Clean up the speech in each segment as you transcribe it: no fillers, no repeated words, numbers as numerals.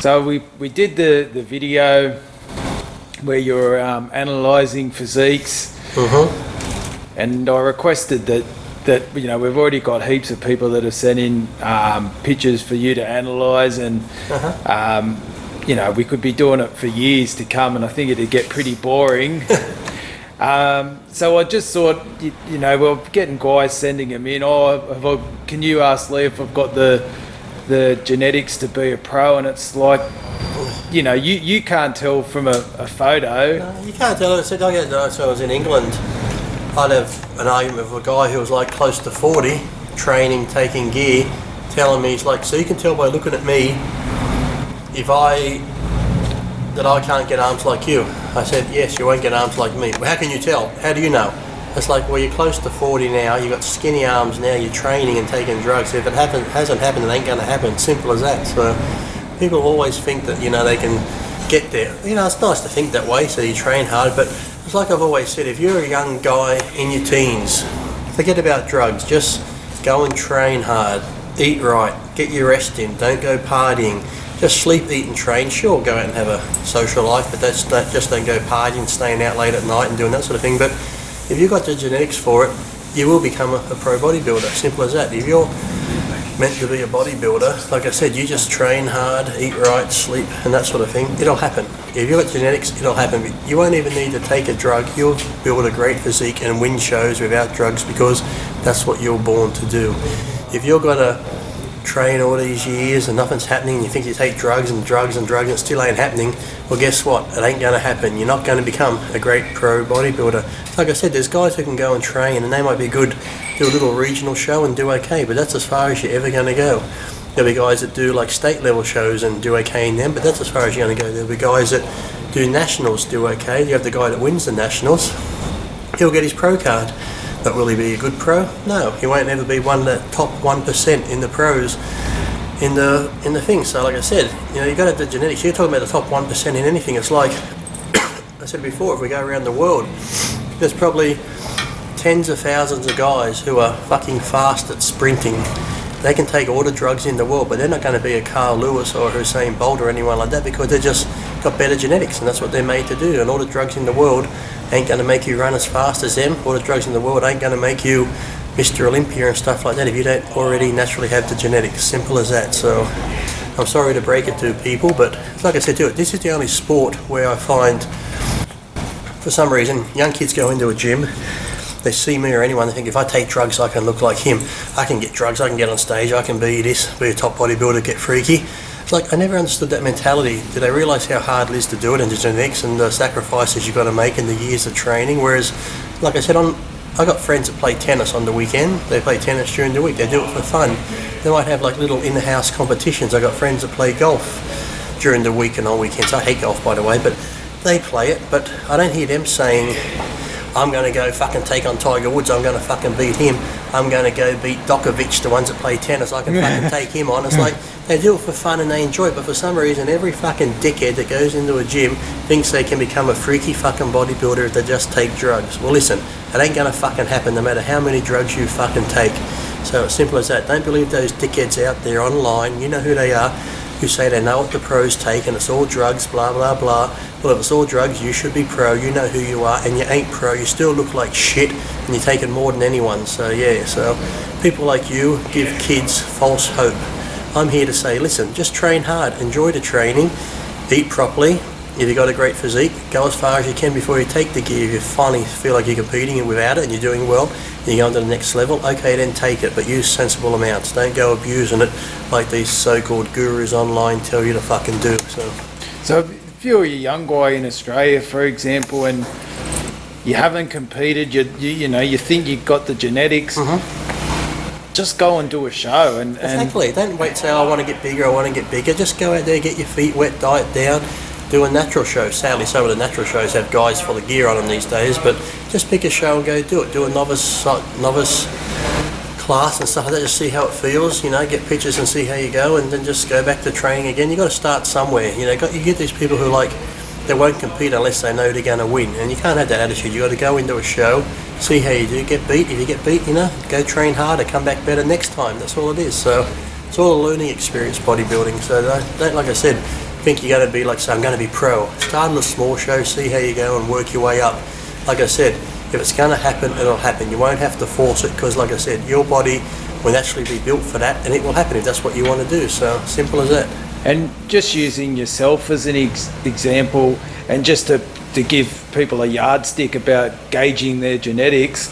So we did the video where you're analysing physiques, and I requested that we've already got heaps of people that have sent in pictures for you to analyse, and we could be doing it for years to come, and I think it'd get pretty boring. So I just thought, we're getting guys sending them in. Can you ask Lee if I've got the genetics to be a pro? And it's like, you can't tell from a photo. No, you can't tell. So I was in England. I'd have an argument with a guy who was like close to 40, training, taking gear, telling me, he's like, so you can tell by looking at me that I can't get arms like you. I said, yes, you won't get arms like me. Well, how can you tell? How do you know? It's like, well, you're close to 40 now, you've got skinny arms now, you're training and taking drugs. If it hasn't happened, it ain't going to happen. Simple as that. So people always think that, they can get there. It's nice to think that way, so you train hard, but it's like I've always said, if you're a young guy in your teens, forget about drugs, just go and train hard, eat right, get your rest in, don't go partying, just sleep, eat and train. Sure, go out and have a social life, but just don't go partying, staying out late at night and doing that sort of thing. But if you've got the genetics for it, you will become a pro bodybuilder, simple as that. If you're meant to be a bodybuilder, like I said, you just train hard, eat right, sleep and that sort of thing, it'll happen. If you've got genetics, it'll happen. You won't even need to take a drug. You'll build a great physique and win shows without drugs, because that's what you're born to do. If you're going to train all these years and nothing's happening, and you think you take drugs and it still ain't happening, well, guess what? It ain't going to happen. You're not going to become a great pro bodybuilder. Like I said, there's guys who can go and train and they might be good, do a little regional show and do okay, but that's as far as you're ever going to go. There'll be guys that do like state level shows and do okay in them, but that's as far as you're going to go. There'll be guys that do nationals, do okay. You have the guy that wins the nationals, he'll get his pro card. But will he be a good pro? No, he won't ever be the top 1% in the pros in the thing. So like I said, you've got to have the genetics. You're talking about the top 1% in anything. It's like I said before, if we go around the world, there's probably tens of thousands of guys who are fucking fast at sprinting. They can take all the drugs in the world, but they're not going to be a Carl Lewis or a Usain Bolt or anyone like that, because they just got better genetics, and that's what they're made to do. And all the drugs in the world ain't going to make you run as fast as them. All the drugs in the world ain't going to make you Mr. Olympia and stuff like that if you don't already naturally have the genetics. Simple as that. So I'm sorry to break it to people, but like I said to it, this is the only sport where I find, for some reason, young kids go into a gym, they see me or anyone, they think if I take drugs I can look like him. I can get drugs, I can get on stage, I can be this, be a top bodybuilder, get freaky. It's like, I never understood that mentality. Did they realise how hard it is to do it, and the genetics and the sacrifices you've got to make in the years of training? Whereas, like I said, I got friends that play tennis on the weekend. They play tennis during the week. They do it for fun. They might have like little in-house competitions. I got friends that play golf during the week and on weekends. I hate golf, by the way, but they play it. But I don't hear them saying, I'm going to go fucking take on Tiger Woods, I'm going to fucking beat him, I'm going to go beat Djokovic, the ones that play tennis, I can fucking take him on. It's like, they do it for fun and they enjoy it, but for some reason every fucking dickhead that goes into a gym thinks they can become a freaky fucking bodybuilder if they just take drugs. Well listen, it ain't going to fucking happen no matter how many drugs you fucking take. So it's simple as that. Don't believe those dickheads out there online, you know who they are, who say they know what the pros take and it's all drugs, blah blah blah. Well, if it's all drugs, you should be pro, you know who you are, and you ain't pro, you still look like shit, and you're taking more than anyone. So yeah, so people like you give kids false hope. I'm here to say, listen, just train hard, enjoy the training, eat properly. If you've got a great physique, go as far as you can before you take the gear. If you finally feel like you're competing without it and you're doing well, you're going to the next level, okay, then take it, but use sensible amounts. Don't go abusing it like these so-called gurus online tell you to fucking do. So if you're a young guy in Australia, for example, and you haven't competed, you think you've got the genetics, just go and do a show. Exactly. Don't wait to say, I want to get bigger, I want to get bigger. Just go out there, get your feet wet, diet down, do a natural show. Sadly, some of the natural shows have guys full of gear on them these days, but just pick a show and go do it. Do a novice class and stuff like that, just see how it feels, get pictures and see how you go, and then just go back to training again. You've got to start somewhere. You get these people who they won't compete unless they know they're going to win, and you can't have that attitude. You've got to go into a show, see how you do, get beat. If you get beat, go train harder, come back better next time. That's all it is. So it's all a learning experience, bodybuilding. So don't, like I said, think you're going to be like, say, I'm going to be pro. Start on a small show, see how you go, and work your way up. Like I said, if it's going to happen, it'll happen. You won't have to force it because, like I said, your body will naturally be built for that, and it will happen if that's what you want to do. So simple as that. And just using yourself as an example, and just to give people a yardstick about gauging their genetics,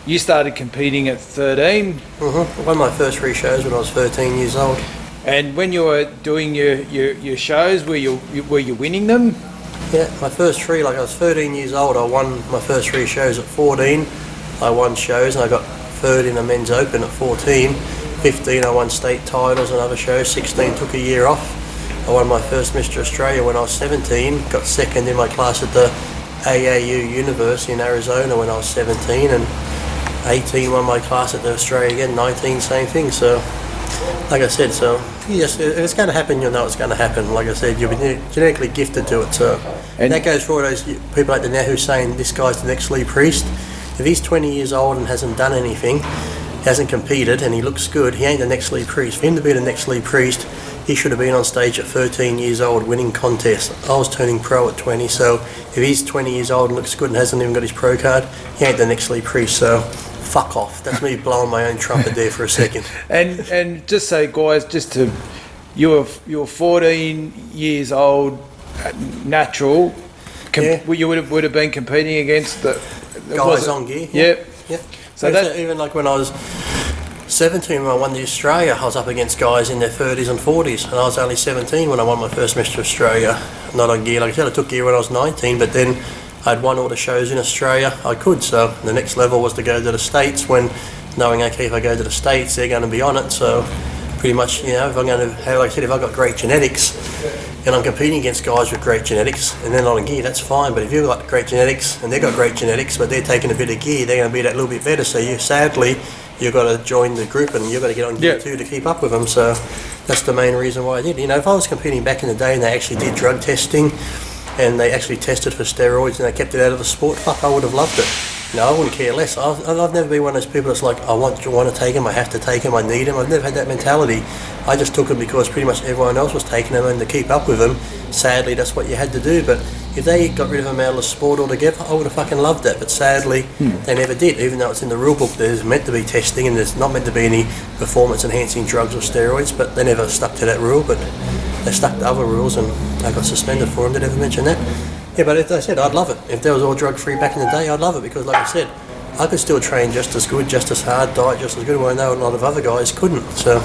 you started competing at 13. I won my first 3 shows when I was 13 years old. And when you were doing your shows, were you winning them? Yeah, my first 3, like I was 13 years old, I won my first 3 shows. At 14, I won shows and I got third in the men's open at 14. 15, I won state titles and other shows. 16, took a year off. I won my first Mr. Australia when I was 17, got second in my class at the AAU University in Arizona when I was 17, and 18 won my class at the Australia again, 19, same thing. So, like I said, so yes, if it's going to happen, you'll know it's going to happen. Like I said, you'll be genetically gifted to it. So, and that goes for all those people like the now who's saying this guy's the next Lee Priest. If he's 20 years old and hasn't done anything, hasn't competed, and he looks good, he ain't the next Lee Priest. For him to be the next Lee Priest, he should have been on stage at 13 years old winning contests. I was turning pro at 20, so if he's 20 years old and looks good and hasn't even got his pro card, he ain't the next Lee Priest. So fuck off. That's me blowing my own trumpet there for a second. And just say, guys, you're 14 years old, natural. You would have been competing against the guys on gear. Yep. Yep. So that even like when I was 17 when I won the Australia, I was up against guys in their 30s and 40s, and I was only 17 when I won my first Mr. Australia. Not on gear, like I said, I took gear when I was 19, but then I'd won all the shows in Australia I could, so the next level was to go to the States, when knowing, okay, if I go to the States, they're going to be on it, so pretty much, you know, if I'm going to have, like I said, if I've got great genetics, and I'm competing against guys with great genetics, and they're not on gear, that's fine, but if you've got great genetics, and they've got great genetics, but they're taking a bit of gear, they're going to be that little bit better, so sadly, you've got to join the group and you've got to get on gear too to keep up with them. So that's the main reason why I did. You know, if I was competing back in the day and they actually did drug testing and they actually tested for steroids and they kept it out of the sport, fuck, I would have loved it. You know, I wouldn't care less. I've never been one of those people that's like, I want to take them, I have to take them, I need them. I've never had that mentality. I just took them because pretty much everyone else was taking them, and to keep up with them, sadly, that's what you had to do. But if they got rid of them out of the sport altogether, I would have fucking loved that. But sadly, they never did, even though it's in the rule book. There's meant to be testing and there's not meant to be any performance-enhancing drugs or steroids, but they never stuck to that rule. But they stuck to other rules and I got suspended for them. Did ever mention that? Yeah, but as I said, I'd love it. If there was all drug-free back in the day, I'd love it, because like I said, I could still train just as good, just as hard, diet just as good, where I know a lot of other guys couldn't. So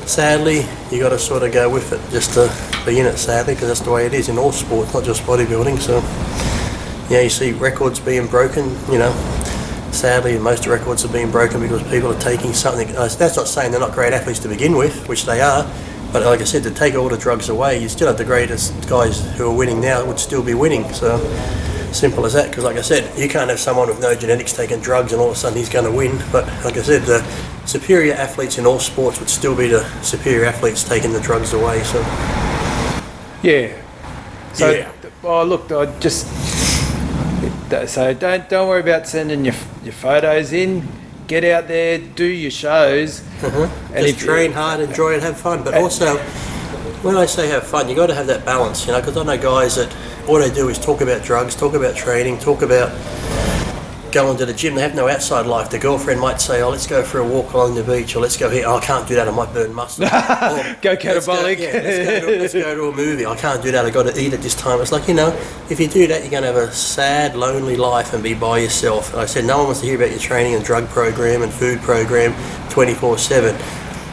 sadly, you got to sort of go with it just to be in it, sadly, because that's the way it is in all sports, not just bodybuilding. So yeah, you see records being broken, you know. Sadly, most records are being broken because people are taking something. That's not saying they're not great athletes to begin with, which they are, but like I said, to take all the drugs away, you still have the greatest guys who are winning now would still be winning. So simple as that, because like I said, you can't have someone with no genetics taking drugs and all of a sudden he's going to win. But like I said, the superior athletes in all sports would still be the superior athletes taking the drugs away. So yeah. So yeah. Oh, look, I just so don't worry about sending your photos in. Get out there, do your shows, and just train hard, enjoy it, have fun. But also, when I say have fun, you got to have that balance, you know. Because I know guys that all they do is talk about drugs, talk about training, talk about going to the gym. They have no outside life. The girlfriend might say, "Oh, let's go for a walk along the beach," or "Let's go here." "Oh, I can't do that. I might burn muscle." Go catabolic. Let's go to a movie. "I can't do that. I got to eat at this time." It's like, you know, if you do that, you're going to have a sad, lonely life and be by yourself. Like I said, no one wants to hear about your training and drug program and food program 24/7.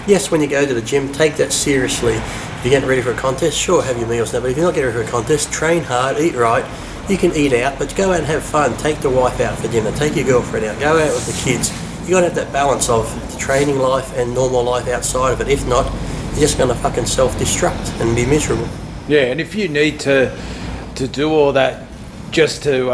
Yes, when you go to the gym, take that seriously. If you're getting ready for a contest, sure, have your meals now. But if you're not getting ready for a contest, train hard, eat right. You can eat out, but go out and have fun. Take the wife out for dinner. Take your girlfriend out. Go out with the kids. You got to have that balance of the training life and normal life outside of it. If not, you're just going to fucking self-destruct and be miserable. Yeah, and if you need to do all that just to,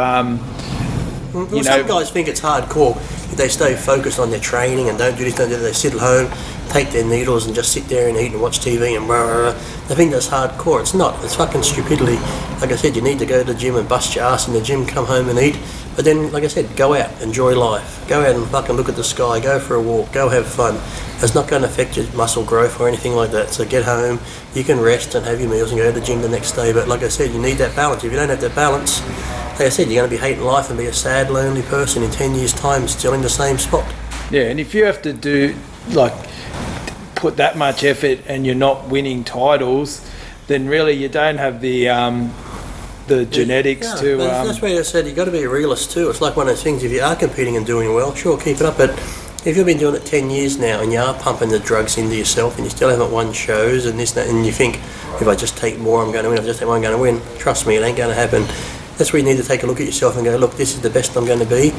some guys think it's hardcore if they stay focused on their training and don't do this, don't do that. They sit at home, take their needles and just sit there and eat and watch TV and blah, blah, blah. They think that's hardcore. It's not. It's fucking stupidity. Like I said, you need to go to the gym and bust your ass in the gym, come home and eat. But then, like I said, go out, enjoy life. Go out and fucking look at the sky, go for a walk, go have fun. It's not going to affect your muscle growth or anything like that. So get home, you can rest and have your meals and go to the gym the next day. But like I said, you need that balance. If you don't have that balance, like I said, you're going to be hating life and be a sad, lonely person in 10 years' time, still in the same spot. Yeah, and if you have to put that much effort and you're not winning titles, then really you don't have the genetics to. That's why I said you've got to be a realist too. It's like one of those things. If you are competing and doing well, sure, keep it up. But if you've been doing it 10 years now and you are pumping the drugs into yourself and you still haven't won shows and this, that, and you think, if I just take more, I'm going to win. If I just take more, I'm going to win. Trust me, it ain't going to happen. That's where you need to take a look at yourself and go, look, this is the best I'm going to be,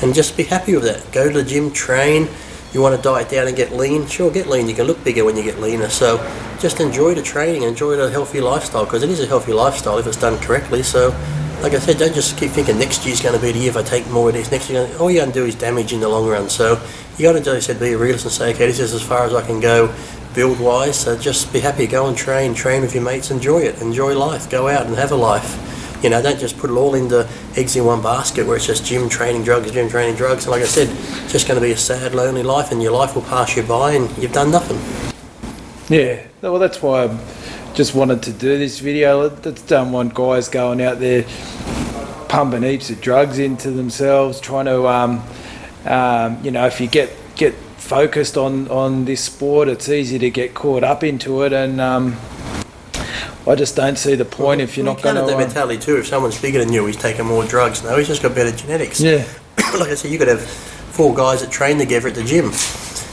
and just be happy with that. Go to the gym, train. You want to diet down and get lean? Sure, get lean. You can look bigger when you get leaner. So just enjoy the training, enjoy the healthy lifestyle, because it is a healthy lifestyle if it's done correctly. So, like I said, don't just keep thinking next year's going to be the year if I take more of this. Next year, all you're going to do is damage in the long run. So you got to, as I said, be a realist and say, okay, this is as far as I can go build-wise. So just be happy, go and train with your mates, enjoy it, enjoy life, go out and have a life. You know, don't just put it all into eggs in one basket where it's just gym, training, drugs. And like I said, it's just going to be a sad, lonely life, and your life will pass you by and you've done nothing. Yeah, well, that's why I just wanted to do this video. I don't want guys going out there pumping heaps of drugs into themselves, trying to, if you get focused on this sport, it's easy to get caught up into it, and I just don't see the point if you're not going to. The mentality too. If someone's bigger than you, he's taking more drugs. No, he's just got better genetics. Yeah. Like I said, you could have 4 guys that train together at the gym.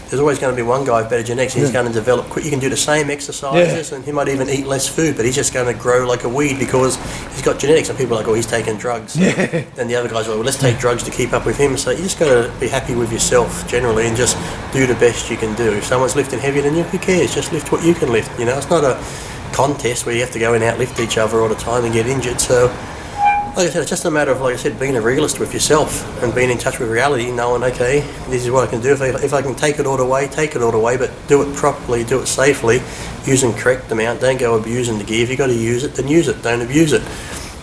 There's always going to be one guy with better genetics. He's going to develop quick. You can do the same exercises, and he might even eat less food, but he's just going to grow like a weed because he's got genetics. And people are like, oh, he's taking drugs. Yeah. And the other guys are like, well, let's take drugs to keep up with him. So you just got to be happy with yourself generally and just do the best you can do. If someone's lifting heavier than you, who cares? Just lift what you can lift. You know, it's not a contest where you have to go and outlift each other all the time and get injured. So like I said, it's just a matter of, like I said, being a realist with yourself and being in touch with reality, knowing, okay, this is what I can do. If I can take it all the way, take it all the way, but do it properly, do it safely, using correct amount. Don't go abusing the gear. If you've got to use it, then use it. Don't abuse it.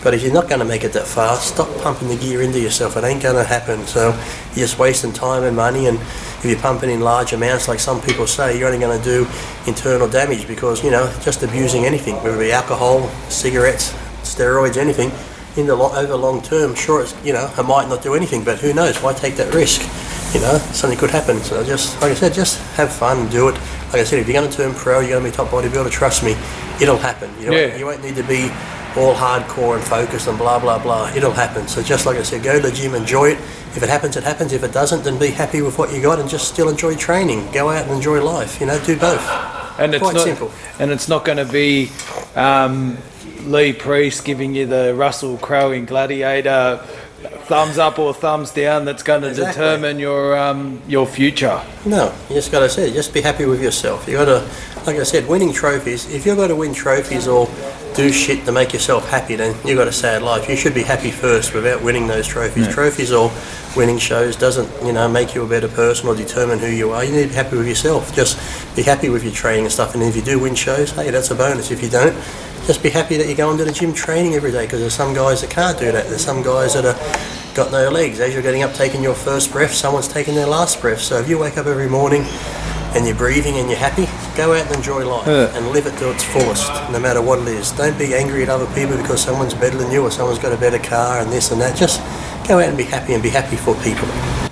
But if you're not going to make it that far, stop pumping the gear into yourself. It ain't going to happen. So you're just wasting time and money, and if you're pumping in large amounts, like some people say, you're only going to do internal damage because, just abusing anything, whether it be alcohol, cigarettes, steroids, anything, over long term, sure, it's, it might not do anything, but who knows? Why take that risk? Something could happen. So just, like I said, just have fun and do it. Like I said, if you're going to turn pro, you're going to be top bodybuilder, trust me, it'll happen. You won't need to be all hardcore and focused and blah, blah, blah. It'll happen. So just like I said, go to the gym, enjoy it. If it happens, it happens. If it doesn't, then be happy with what you got and just still enjoy training. Go out and enjoy life. Do both. And it's quite not simple. And it's not going to be Lee Priest giving you the Russell Crowe in Gladiator thumbs up or thumbs down that's going to determine your future. No, you just got to say, just be happy with yourself. You got to, like I said, winning trophies. If you've got to win trophies or do shit to make yourself happy, then you've got a sad life. You should be happy first without winning those trophies. Yeah. Trophies or winning shows doesn't, make you a better person or determine who you are. You need to be happy with yourself. Just be happy with your training and stuff. And if you do win shows, hey, that's a bonus. If you don't, just be happy that you're going to the gym training every day, because there's some guys that can't do that. There's some guys that are got no legs. As you're getting up, taking your first breath, someone's taking their last breath. So if you wake up every morning and you're breathing and you're happy, go out and enjoy life and live it to its fullest, no matter what it is. Don't be angry at other people because someone's better than you or someone's got a better car and this and that. Just go out and be happy for people.